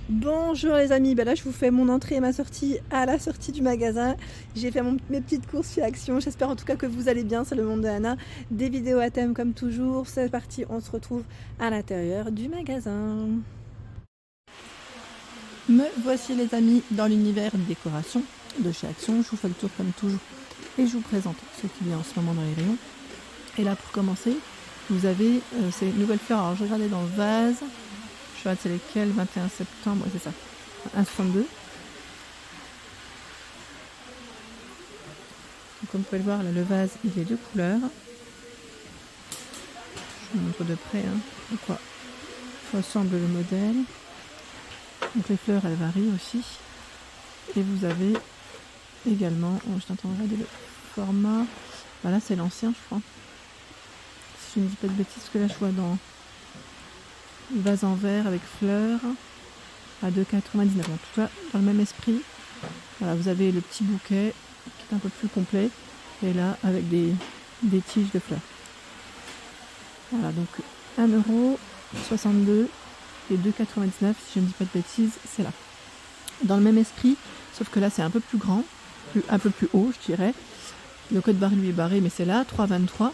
Bonjour les amis, là je vous fais mon entrée et ma sortie à la sortie du magasin. J'ai fait mes petites courses chez Action, j'espère en tout cas que vous allez bien, c'est le monde de Anna. Des vidéos à thème comme toujours, c'est parti, on se retrouve à l'intérieur du magasin. Me voici les amis dans l'univers décoration de chez Action, je vous fais le tour comme toujours et je vous présente ce qu'il y a en ce moment dans les rayons. Et là pour commencer, vous avez ces nouvelles fleurs, alors je regardais dans le vase. Je regarde c'est lesquels, 21 septembre, c'est ça, 1,62. Comme vous pouvez le voir, là, le vase, il est de couleurs. Je vous montre de près à quoi ressemble le modèle. Donc les fleurs, elles varient aussi. Et vous avez également, je t'entends regarder le format. Voilà, c'est l'ancien, je crois. Si je ne dis pas de bêtises, parce que là, je vois dans le vase en verre avec fleurs à 2,99. En tout cas, dans le même esprit. Voilà, vous avez le petit bouquet qui est un peu plus complet. Et là, avec des tiges de fleurs. Voilà, donc 1,62€ et 2,99€, si je ne dis pas de bêtises, c'est là. Dans le même esprit, sauf que là, c'est un peu plus grand, un peu plus haut, je dirais. Le code barre lui est barré, mais c'est là, 3,23€.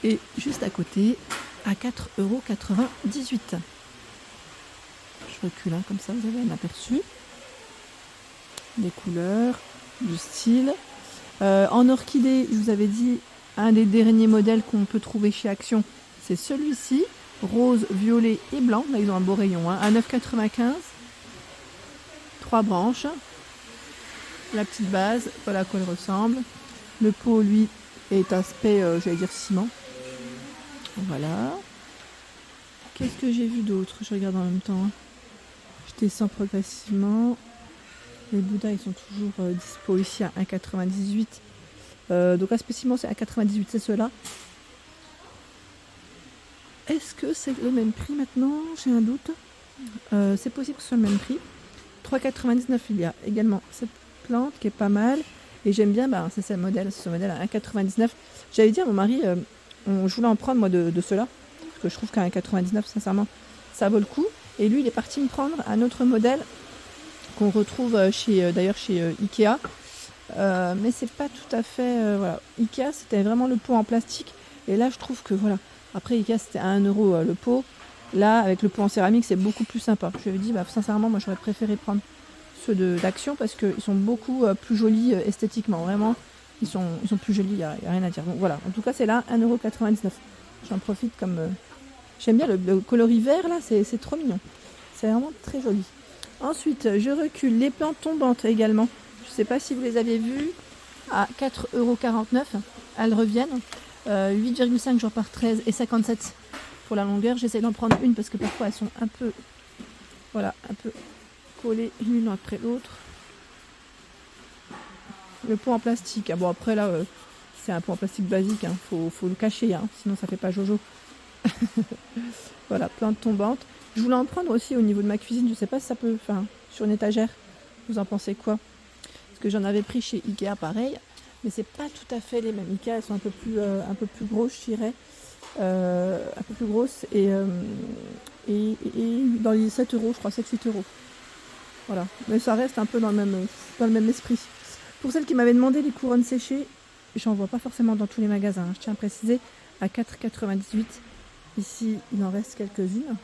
Et juste à côté, à 4,98€. Je recule comme ça, vous avez un aperçu. Des couleurs, du style. En orchidée, je vous avais dit, un des derniers modèles qu'on peut trouver chez Action, c'est celui-ci. Rose, violet et blanc. Là, ils ont un beau rayon. À 9,95€. 3 branches. La petite base, voilà à quoi elle ressemble. Le pot, lui, est aspect, j'allais dire, ciment. Voilà. Qu'est-ce que j'ai vu d'autre? Je regarde en même temps. Je descends progressivement. Les Bouddhas, ils sont toujours dispo ici à 1,98€. Donc là, spécialement, c'est à 1,98€, c'est ceux-là. Est-ce que c'est le même prix maintenant? J'ai un doute. C'est possible que ce soit le même prix. 3,99€, il y a également cette plante qui est pas mal. Et j'aime bien, c'est ce modèle à 1,99€. J'avais dit à mon mari, je voulais en prendre moi de ceux-là. Parce que je trouve qu'à 1,99€, sincèrement, ça vaut le coup. Et lui, il est parti me prendre un autre modèle qu'on retrouve d'ailleurs chez Ikea. Mais c'est pas tout à fait... voilà. Ikea, c'était vraiment le pot en plastique. Et là, je trouve que, voilà. Après, Ikea, c'était à 1€ le pot. Là, avec le pot en céramique, c'est beaucoup plus sympa. Je lui avais dit, sincèrement, moi, j'aurais préféré prendre ceux d'Action parce qu'ils sont beaucoup plus jolis esthétiquement. Vraiment, ils sont plus jolis, il n'y a rien à dire. Donc voilà, en tout cas, c'est là, 1,99€. J'en profite comme... J'aime bien le coloris vert, là, c'est trop mignon. C'est vraiment très joli. Ensuite, je recule les plantes tombantes également. Je ne sais pas si vous les avez vues. À 4,49€, elles reviennent. 8,5 jours par 13 et 57 pour la longueur. J'essaie d'en prendre une parce que parfois elles sont un peu collées l'une après l'autre. Le pot en plastique. Bon après là, c'est un pot en plastique basique. Faut le cacher, sinon ça fait pas jojo. Voilà, plantes tombantes. Je voulais en prendre aussi au niveau de ma cuisine. Je sais pas si ça peut, sur une étagère. Vous en pensez quoi? Parce que j'en avais pris chez Ikea pareil, mais c'est pas tout à fait les mêmes. Ikea, elles sont un peu plus grosses, je dirais. Un peu plus grosses et dans les 7€, je crois, 7-8€. Voilà, mais ça reste un peu dans le même esprit. Pour celles qui m'avaient demandé les couronnes séchées, j'en vois pas forcément dans tous les magasins. Je tiens à préciser, à 4,98€. Ici, il en reste quelques-unes.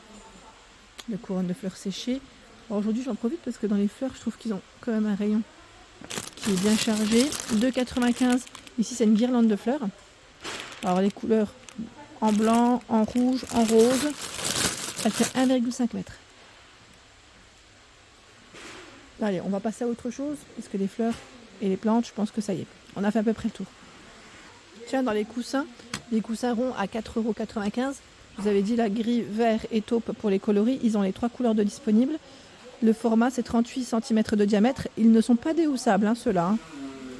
Les couronnes de fleurs séchées. Alors aujourd'hui, j'en profite parce que dans les fleurs, je trouve qu'ils ont quand même un rayon qui est bien chargé. 2,95€. Ici, c'est une guirlande de fleurs. Alors les couleurs en blanc, en rouge, en rose. Elle fait 1,5 m. Allez, on va passer à autre chose parce que les fleurs et les plantes, je pense que ça y est. On a fait à peu près le tour. Tiens, dans les coussins ronds à 4,95€. Je vous avais dit la gris, vert et taupe pour les coloris. Ils ont les 3 couleurs de disponibles. Le format, c'est 38 cm de diamètre. Ils ne sont pas déhoussables, ceux-là.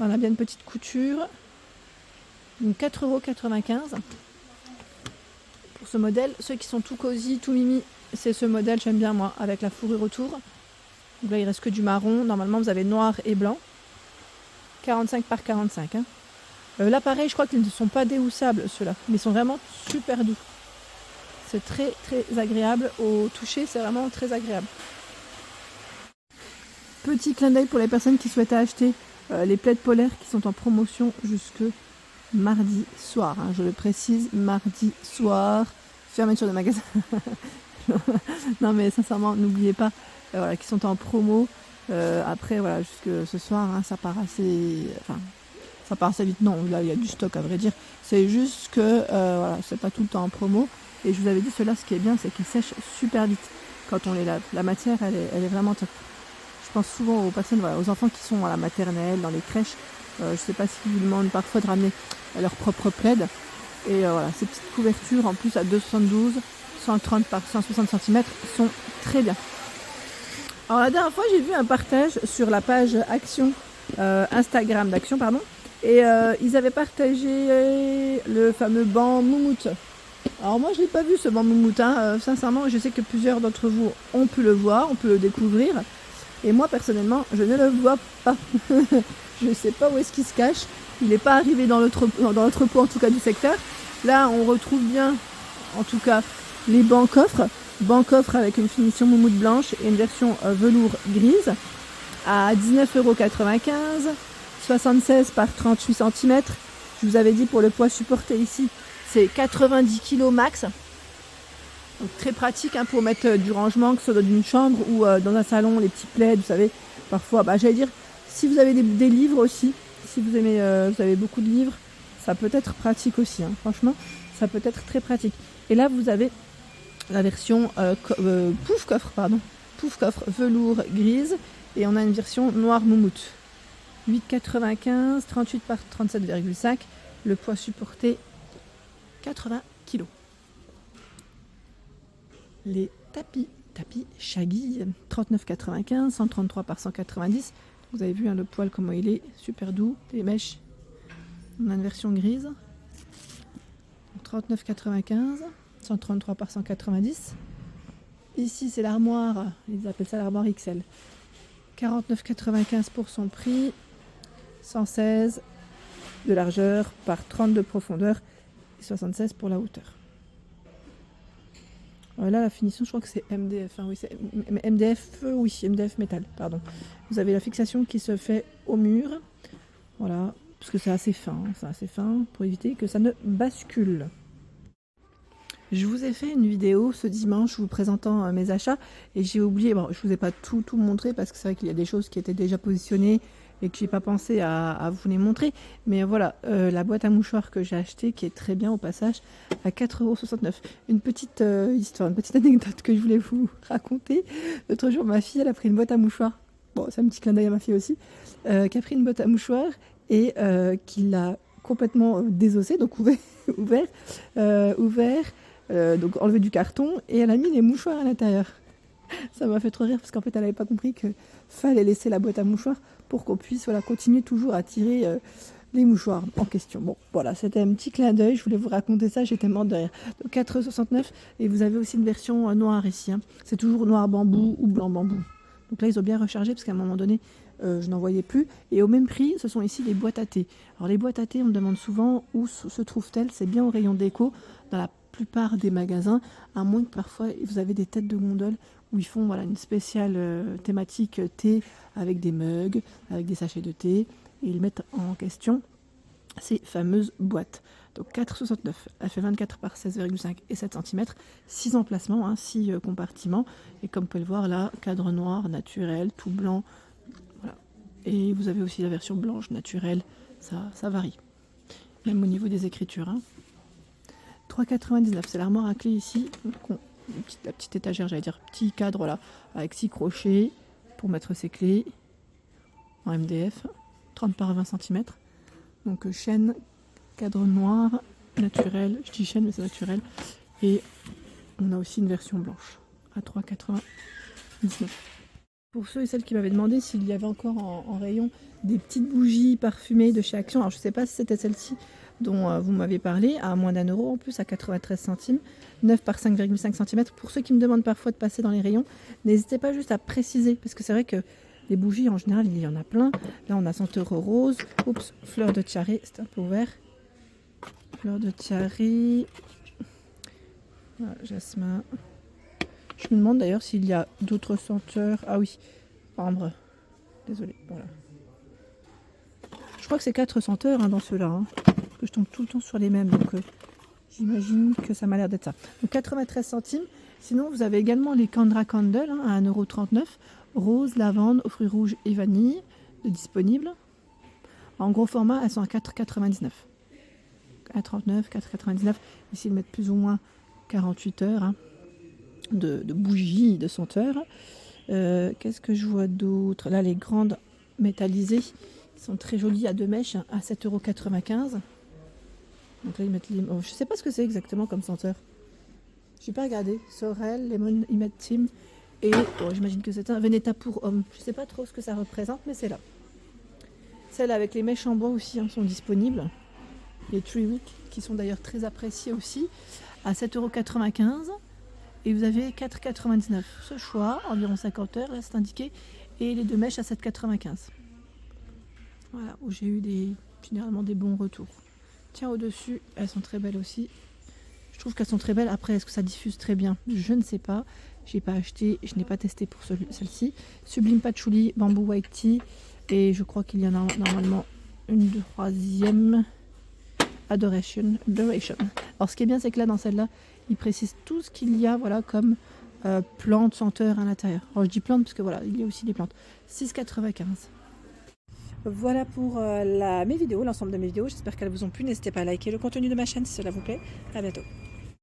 On a bien une petite couture. Donc 4,95€ pour ce modèle. Ceux qui sont tout cosy, tout mimi, c'est ce modèle, j'aime bien moi, avec la fourrure autour. Donc là, il reste que du marron. Normalement, vous avez noir et blanc. 45 par 45. Là, pareil, je crois qu'ils ne sont pas déhoussables, ceux-là. Mais ils sont vraiment super doux. C'est très très agréable au toucher, c'est vraiment très agréable. Petit clin d'œil pour les personnes qui souhaitent acheter les plaids polaires qui sont en promotion jusque mardi soir. Hein, je le précise, mardi soir, fermeture de magasin. Non mais sincèrement, n'oubliez pas voilà, qu'ils sont en promo. Après, voilà, jusque ce soir, hein, ça part assez... Enfin, ça part assez vite. Non, là, il y a du stock à vrai dire. C'est juste que, voilà, c'est pas tout le temps en promo. Et je vous avais dit, ceux-là, ce qui est bien, c'est qu'ils sèchent super vite quand on les lave. La matière, elle est vraiment top. Je pense souvent aux personnes, voilà, aux enfants qui sont à la maternelle, dans les crèches. Je sais pas s'ils vous demandent parfois de ramener leur propre plaid. Et voilà, ces petites couvertures, en plus à 2,72, 130 par 160 cm, sont très bien. Alors la dernière fois, j'ai vu un partage sur la page Action, Instagram d'Action, pardon. Et ils avaient partagé le fameux banc moumoute. Alors moi, je n'ai pas vu ce banc moumoute. Hein. Sincèrement, je sais que plusieurs d'entre vous ont pu le voir, ont pu le découvrir. Et moi, personnellement, je ne le vois pas. Je ne sais pas où est-ce qu'il se cache. Il n'est pas arrivé dans l'entrepôt, en tout cas, du secteur. Là, on retrouve bien, en tout cas, les bancs coffres. Banc coffre avec une finition moumoute blanche et une version velours grise à 19,95 €, 76 par 38 cm. Je vous avais dit pour le poids supporté ici, c'est 90 kg max. Donc très pratique hein, pour mettre du rangement, que ce soit dans une chambre ou dans un salon, les petits plaids, vous savez. Parfois, j'allais dire, si vous avez des livres aussi, si vous aimez, vous avez beaucoup de livres, ça peut être pratique aussi. Hein. Franchement, ça peut être très pratique. Et là, vous avez la version pouf coffre velours grise et on a une version noire moumoute 8,95 38 par 37,5, le poids supporté 80 kg. Les tapis Shaggy 39,95 133 par 190, vous avez vu hein, le poil comment il est super doux, les mèches. On a une version grise 39,95 133 par 190. Ici, c'est l'armoire, ils appellent ça l'armoire XL. 49,95 pour son prix, 116 de largeur par 30 de profondeur et 76 pour la hauteur. Là, la finition, je crois que c'est MDF. Hein, oui, c'est MDF métal, pardon. Vous avez la fixation qui se fait au mur. Voilà, parce que c'est assez fin pour éviter que ça ne bascule. Je vous ai fait une vidéo ce dimanche vous présentant mes achats et j'ai oublié, je ne vous ai pas tout montré parce que c'est vrai qu'il y a des choses qui étaient déjà positionnées et que j'ai pas pensé à vous les montrer. Mais voilà, la boîte à mouchoirs que j'ai achetée qui est très bien au passage à 4,69 €. Une petite histoire, une petite anecdote que je voulais vous raconter. L'autre jour, ma fille, elle a pris une boîte à mouchoirs. Bon, c'est un petit clin d'œil à ma fille aussi. Qui a pris une boîte à mouchoirs et qui l'a complètement désossée, donc ouvert. Donc enlever du carton et elle a mis les mouchoirs à l'intérieur. Ça m'a fait trop rire parce qu'en fait elle n'avait pas compris qu'il fallait laisser la boîte à mouchoirs pour qu'on puisse continuer toujours à tirer les mouchoirs en question. Bon voilà, c'était un petit clin d'œil, je voulais vous raconter ça, j'étais morte de rire. Donc 4,69 € et vous avez aussi une version noire ici. Hein. C'est toujours noir bambou ou blanc bambou. Donc là ils ont bien rechargé parce qu'à un moment donné je n'en voyais plus. Et au même prix, ce sont ici les boîtes à thé. Alors les boîtes à thé, on me demande souvent où se trouvent-elles. C'est bien au rayon déco, dans la plupart des magasins, à moins que parfois vous avez des têtes de gondole où ils font une spéciale thématique thé avec des mugs, avec des sachets de thé, et ils mettent en question ces fameuses boîtes. Donc 4,69 €, elle fait 24 par 16,5 et 7 cm, 6 emplacements, 6 compartiments, et comme vous pouvez le voir là, cadre noir, naturel, tout blanc, voilà. Et vous avez aussi la version blanche, naturelle, ça varie, même au niveau des écritures. 3,99 €, c'est l'armoire à clé ici, la petite étagère, j'allais dire petit cadre là, avec 6 crochets pour mettre ses clés, en MDF, 30 par 20 cm, donc chaîne, cadre noir, naturel, je dis chaîne mais c'est naturel, et on a aussi une version blanche à 3,99 €. Pour ceux et celles qui m'avaient demandé s'il y avait encore en rayon des petites bougies parfumées de chez Action, alors je ne sais pas si c'était celle-ci dont vous m'avez parlé, à moins d'1 € en plus, à 93 centimes, 9 par 5,5 cm. Pour ceux qui me demandent parfois de passer dans les rayons, n'hésitez pas juste à préciser, parce que c'est vrai que les bougies en général il y en a plein. Là on a senteur rose, fleur de tiare, c'est un peu ouvert, fleur de tiare, Voilà, jasmin. Je me demande d'ailleurs s'il y a d'autres senteurs. Ah oui, ambre. Désolée, voilà. Je crois que c'est 4 senteurs hein, dans ceux-là. Hein, parce que je tombe tout le temps sur les mêmes. Donc j'imagine que ça m'a l'air d'être ça. Donc 93 centimes. Sinon, vous avez également les Candra Candle hein, à 1,39 €. Rose, lavande, aux fruits rouges et vanille disponibles. En gros format, elles sont à 4,99 €. 1,39 €, 4,99 €. Ici, ils mettent plus ou moins 48 heures hein, de bougies, de senteurs. Qu'est-ce que je vois d'autre? Là, les grandes métallisées sont très jolies à 2 mèches à 7,95 €. Donc là, ils mettent je ne sais pas ce que c'est exactement comme senteur. Je n'ai pas regardé. Sorel, Lemon, ils mettent Tim. Et j'imagine que c'est un Veneta pour homme. Je ne sais pas trop ce que ça représente, mais c'est là. Celles avec les mèches en bois aussi hein, sont disponibles. Les Tree Wick, qui sont d'ailleurs très appréciés aussi, à 7,95 €. Et vous avez 4,99 € ce choix, environ 50 heures, là c'est indiqué. Et les 2 mèches à 7,95 €. Voilà, où j'ai eu généralement des bons retours. Tiens, au-dessus, elles sont très belles aussi. Je trouve qu'elles sont très belles. Après, est-ce que ça diffuse très bien? Je ne sais pas. J'ai pas acheté, je n'ai pas testé pour celle-ci. Sublime Patchouli, Bamboo White Tea. Et je crois qu'il y en a normalement une troisième. Adoration. Alors ce qui est bien, c'est que là, dans celle-là, il précise tout ce qu'il y a voilà, comme plantes, senteurs à l'intérieur. Alors je dis plantes parce que voilà, il y a aussi des plantes. 6,95 €. Voilà pour mes vidéos, l'ensemble de mes vidéos. J'espère qu'elles vous ont plu. N'hésitez pas à liker le contenu de ma chaîne si cela vous plaît. À bientôt.